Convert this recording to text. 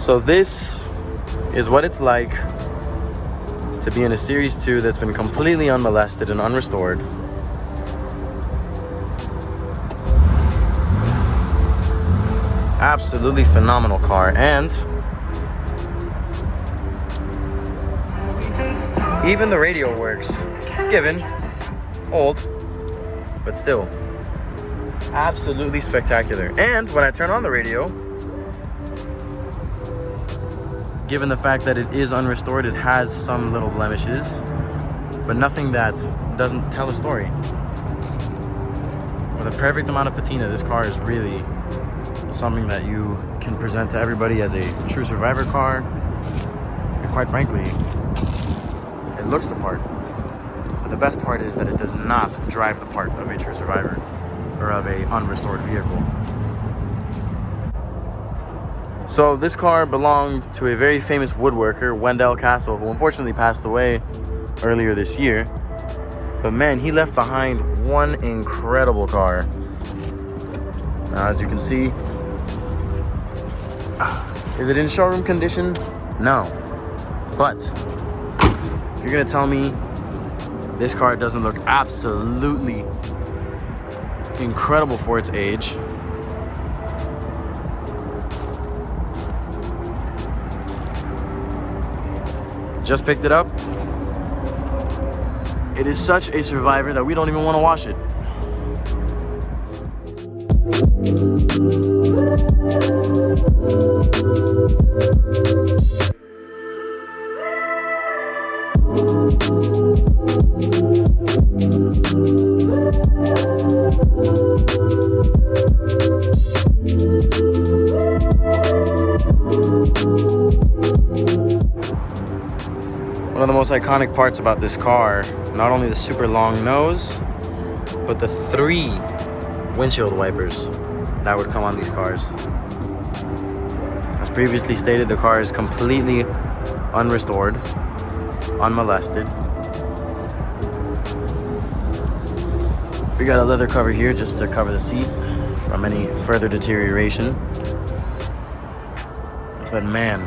So this is what it's like to be in a Series 2 that's been completely unmolested and unrestored. Absolutely phenomenal car, and even the radio works. Given, old, but still absolutely spectacular. And when I turn on the radio, given the fact that it is unrestored, it has some little blemishes, but nothing that doesn't tell a story. With a perfect amount of patina, this car is really something that you can present to everybody as a true survivor car. And quite frankly, it looks the part. But the best part is that it does not drive the part of a true survivor or of a unrestored vehicle. So this car belonged to a very famous woodworker, Wendell Castle, who unfortunately passed away earlier this year. But man, he left behind one incredible car. Now, as you can see, is it in showroom condition? No. But if you're gonna tell me this car doesn't look absolutely incredible for its age, just picked it up. It is such a survivor that we don't even want to wash it. One of the most iconic parts about this car, not only the super long nose, but the 3 windshield wipers that would come on these cars. As previously stated, the car is completely unrestored, unmolested. We got a leather cover here just to cover the seat from any further deterioration. But man,